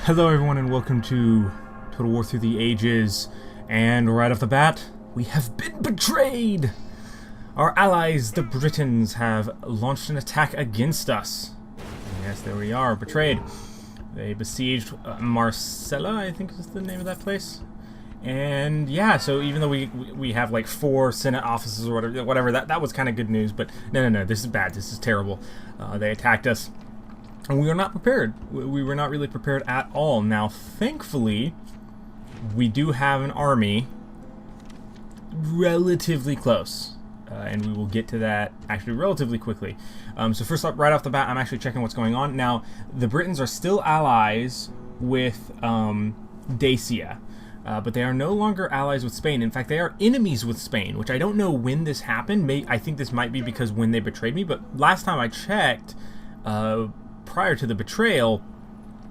Hello everyone and welcome to Total War Through the Ages, and right off the bat, we have been betrayed! Our allies, the Britons, have launched an attack against us. Yes, there we are, betrayed. They besieged Marcella, I think is the name of that place. And yeah, so even though we have like 4 Senate offices or whatever, that was kind of good news, but no, this is bad, this is terrible. They attacked us. And we were not prepared. We were not really prepared at all. Now, thankfully, we do have an army relatively close. And we will get to that actually relatively quickly. So first up, right off the bat, I'm actually checking what's going on. Now, the Britons are still allies with Dacia. But they are no longer allies with Spain. In fact, they are enemies with Spain, which I don't know when this happened. I think this might be because when they betrayed me. But last time I checked, prior to the betrayal,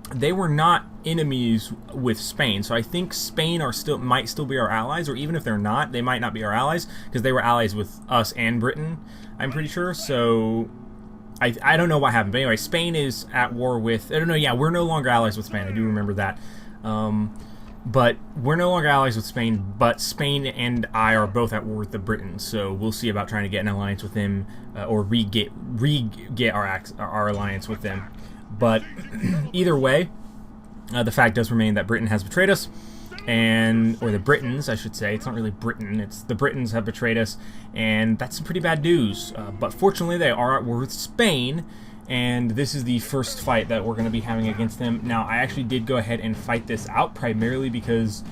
they were not enemies with Spain. So I think Spain might still be our allies, or even if they're not, they might not be our allies, because they were allies with us and Britain, I'm pretty sure. So I don't know what happened. But anyway, Spain is at war with... I don't know, yeah, we're no longer allies with Spain. I do remember that. But we're no longer allies with Spain, but Spain and I are both at war with the Britons, so we'll see about trying to get an alliance with them, or re-get our alliance with them. But either way, the fact does remain that Britain has betrayed us, or the Britons, I should say. It's not really Britain, it's the Britons have betrayed us, and that's some pretty bad news. But fortunately, they are at war with Spain, and this is the first fight that we're going to be having against them. Now, I actually did go ahead and fight this out primarily because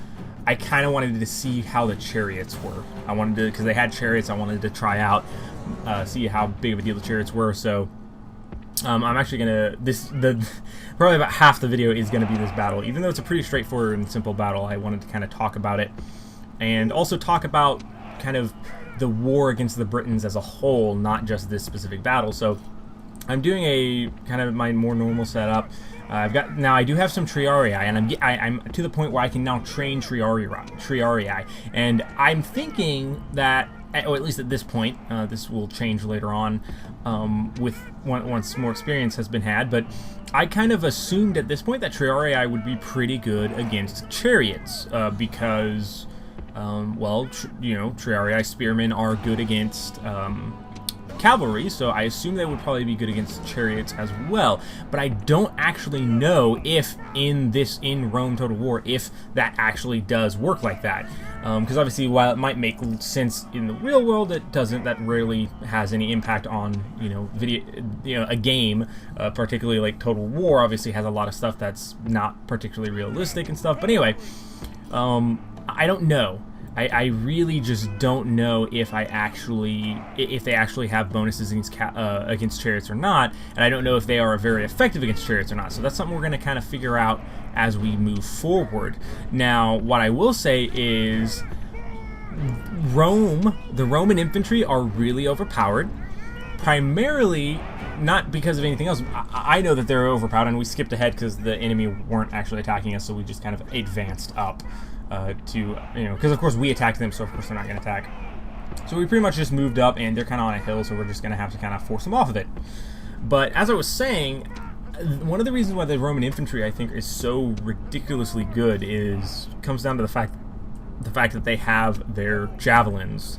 I kind of wanted to see how the chariots were. I wanted to, because they had chariots, I wanted to try out, see how big of a deal the chariots were. So I'm actually going to, probably about half the video is going to be this battle. Even though it's a pretty straightforward and simple battle, I wanted to kind of talk about it. And also talk about kind of the war against the Britons as a whole, not just this specific battle. So I'm doing a kind of my more normal setup. I do have some Triarii, and I'm to the point where I can now train Triarii, and I'm thinking that, or at least at this point, this will change later on, once more experience has been had. But I kind of assumed at this point that Triarii would be pretty good against chariots, because, well, Triarii spearmen are good against cavalry, so I assume they would probably be good against chariots as well. But I don't actually know if in Rome Total War, if that actually does work like that. Because obviously, while it might make sense in the real world, it doesn't. That rarely has any impact on a game, particularly like Total War. Obviously, has a lot of stuff that's not particularly realistic and stuff. But anyway, I don't know. I really just don't know if they actually have bonuses against chariots or not, and I don't know if they are very effective against chariots or not. So that's something we're going to kind of figure out as we move forward. Now, what I will say is the Roman infantry are really overpowered, primarily not because of anything else. I know that they're overpowered, and we skipped ahead because the enemy weren't actually attacking us, so we just kind of advanced up. Because of course we attacked them, so of course they're not going to attack. So we pretty much just moved up, and they're kind of on a hill, so we're just going to have to kind of force them off of it. But as I was saying, one of the reasons why the Roman infantry, I think, is so ridiculously good comes down to the fact that they have their javelins,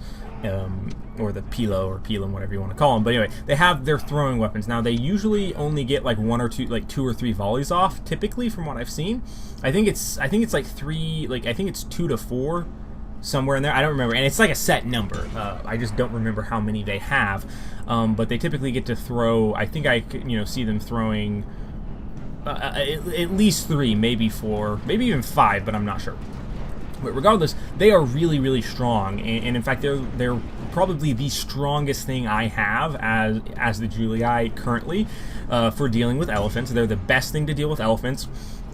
or the pilo or pilum, whatever you want to call them. But anyway, they have their throwing weapons. Now, they usually only get like 1 or 2, like 2 or 3 volleys off, typically, from what I've seen. I think it's like 3, like I think it's 2 to 4, somewhere in there. I don't remember, and it's like a set number. I just don't remember how many they have. But they typically get to throw. I think I see them throwing at least 3, maybe 4, maybe even 5, but I'm not sure. But regardless, they are really, really strong, and in fact, they're probably the strongest thing I have as the Julii currently for dealing with elephants. They're the best thing to deal with elephants,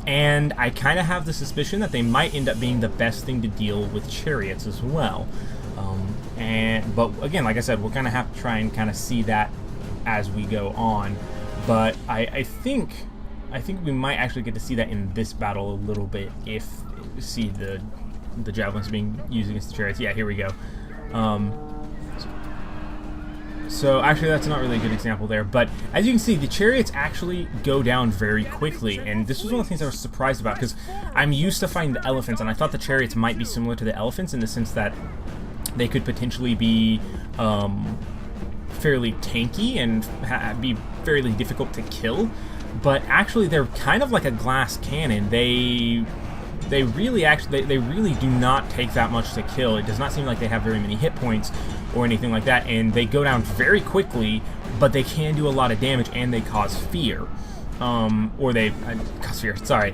and I kind of have the suspicion that they might end up being the best thing to deal with chariots as well. But again, like I said, we're going to have to try and kind of see that as we go on. But I think we might actually get to see that in this battle a little bit if we see the javelins being used against the chariots. Yeah, here we go. So actually that's not really a good example there, but as you can see, the chariots actually go down very quickly, and this was one of the things I was surprised about, because I'm used to fighting the elephants, and I thought the chariots might be similar to the elephants in the sense that they could potentially be fairly tanky and be fairly difficult to kill, but actually they're kind of like a glass cannon. They really do not take that much to kill. It does not seem like they have very many hit points or anything like that, and they go down very quickly, but they can do a lot of damage, and they cause fear. Cause fear, sorry.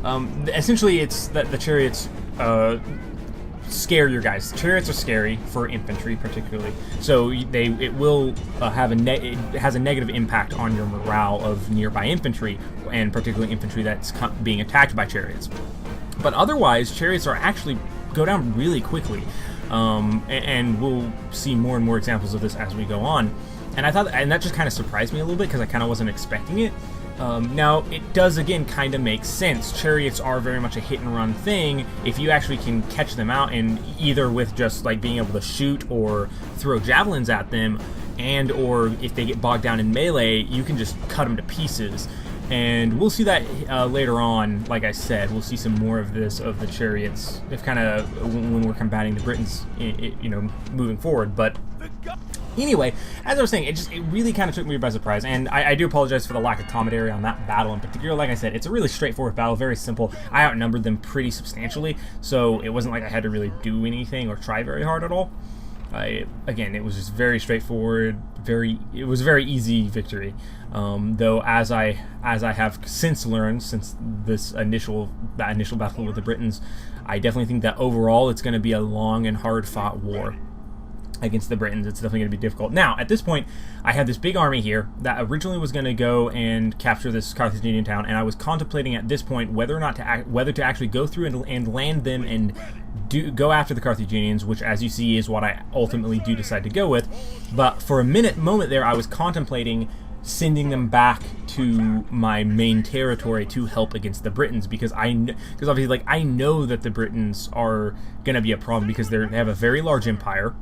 Essentially it's that the chariots scare your guys. Chariots are scary for infantry particularly, so it has a negative impact on your morale of nearby infantry, and particularly infantry that's being attacked by chariots. But otherwise, chariots are actually go down really quickly, and we'll see more and more examples of this as we go on. And that just kind of surprised me a little bit, because I kind of wasn't expecting it. Now, it does again kind of make sense. Chariots are very much a hit and run thing. If you actually can catch them out, and either with just like being able to shoot or throw javelins at them, and or if they get bogged down in melee, you can just cut them to pieces. And we'll see that later on. Like I said, we'll see some more of this, of the chariots, if kind of when we're combating the Britons, moving forward. But anyway, as I was saying, it really kind of took me by surprise, and I do apologize for the lack of commentary on that battle in particular. Like I said, it's a really straightforward battle, very simple. I outnumbered them pretty substantially, so it wasn't like I had to really do anything or try very hard at all. Again, it was just very straightforward. It was a very easy victory. Though, as I have since learned, since that initial battle with the Britons, I definitely think that overall it's going to be a long and hard fought war against the Britons. It's definitely going to be difficult. Now, at this point, I had this big army here that originally was going to go and capture this Carthaginian town, and I was contemplating at this point whether to actually go through and land them and go after the Carthaginians, which, as you see, is what I ultimately do decide to go with. But for a moment there, I was contemplating sending them back to my main territory to help against the Britons, because obviously, like, I know that the Britons are going to be a problem, because they have a very large empire.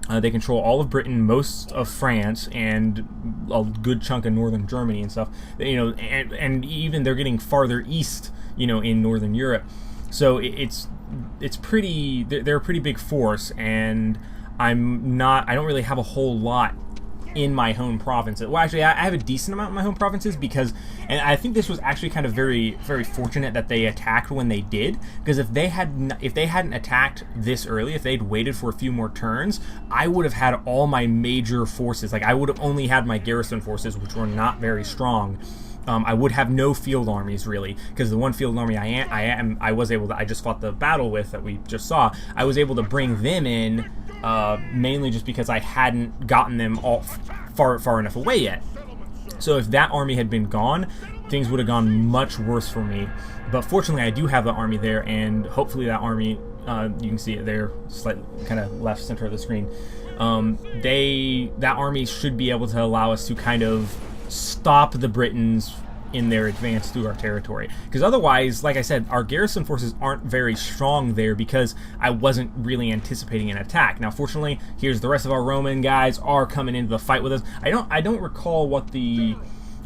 They control all of Britain, most of France, and a good chunk of northern Germany and stuff. And even they're getting farther east, in northern Europe. So it's pretty. They're a pretty big force, and I don't really have a whole lot in my home provinces. Well, actually, I have a decent amount in my home provinces, and I think this was actually kind of very, very fortunate that they attacked when they did, because if they hadn't attacked this early, if they'd waited for a few more turns, I would have had all my major forces. Like, I would have only had my garrison forces, which were not very strong. I would have no field armies, really, because the one field army I just fought the battle with, that we just saw, I was able to bring them in, mainly just because I hadn't gotten them all far enough away yet. So if that army had been gone, things would have gone much worse for me. But fortunately, I do have the army there, and hopefully that army, you can see it there, slightly kind of left center of the screen. That army should be able to allow us to kind of stop the Britons in their advance through our territory, because otherwise, like I said, our garrison forces aren't very strong there, because I wasn't really anticipating an attack. Now, fortunately, here's the rest of our Roman guys are coming into the fight with us. I don't recall what the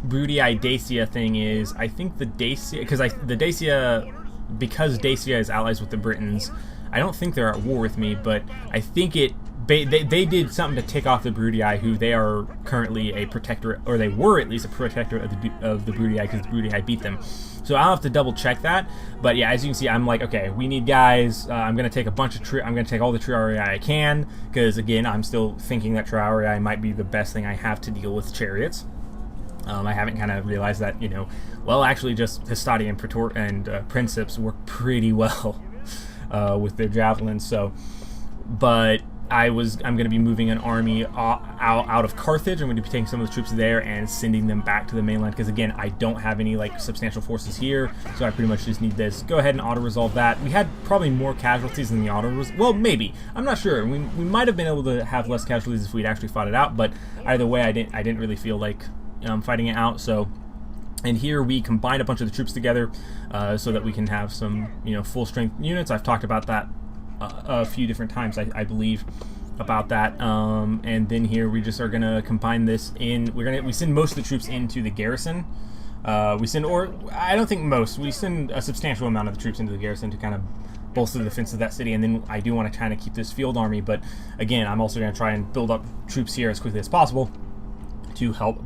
Bruttii Dacia thing is. I think the Dacia, because Dacia is allies with the Britons, I don't think they're at war with me, but I think they did something to tick off the Bruttii, who they are currently a protectorate, or they were at least a protectorate of the Bruttii, because the Bruttii beat them. So I'll have to double check that. But yeah, as you can see, I'm like, okay, we need guys. I'm going to take I'm going to take all the Triarii I can, because again, I'm still thinking that Triarii might be the best thing I have to deal with chariots. I haven't kind of realized that, well, actually just Hastati and Princeps work pretty well with their javelins. So, but I'm going to be moving an army out of Carthage. I'm going to be taking some of the troops there and sending them back to the mainland, because again, I don't have any substantial forces here, so I pretty much just need this. Go ahead and auto-resolve that. We had probably more casualties than the auto-resolve. Well, maybe. I'm not sure. We might have been able to have less casualties if we'd actually fought it out, but either way, I didn't really feel like fighting it out. So, and here we combined a bunch of the troops together so that we can have some full strength units. I've talked about that a few different times, I believe. about that. And then here we just are gonna combine this in. We send most of the troops into the garrison. We send a substantial amount of the troops into the garrison to kind of bolster the defense of that city, and then I do want to kind of keep this field army, but again, I'm also going to try and build up troops here as quickly as possible to help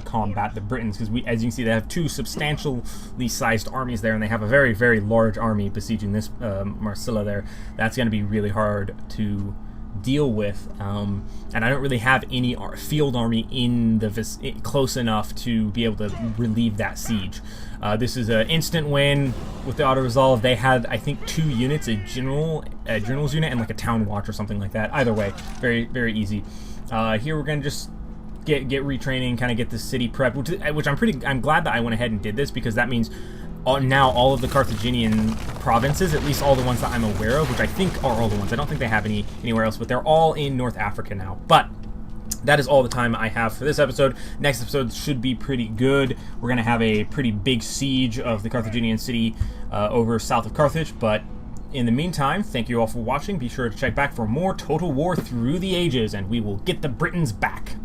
combat the Britons, because as you can see, they have two substantially sized armies there, and they have a very, very large army besieging this Marsilla there. That's going to be really hard to deal with, and I don't really have any field army in the close enough to be able to relieve that siege. This is an instant win with the auto resolve. They had, I think, 2 units, a general's unit and like a town watch or something like that. Either way, very, very easy. Here we're gonna just get retraining, kind of get the city prepped, which I'm glad that I went ahead and did this, because that means now all of the Carthaginian provinces, at least all the ones that I'm aware of, which I think are all the ones, I don't think they have anywhere else, but they're all in North Africa now. But that is all the time I have for this episode. Next episode should be pretty good. We're going to have a pretty big siege of the Carthaginian city over south of Carthage, but in the meantime, thank you all for watching. Be sure to check back for more Total War Through the Ages, and we will get the Britons back.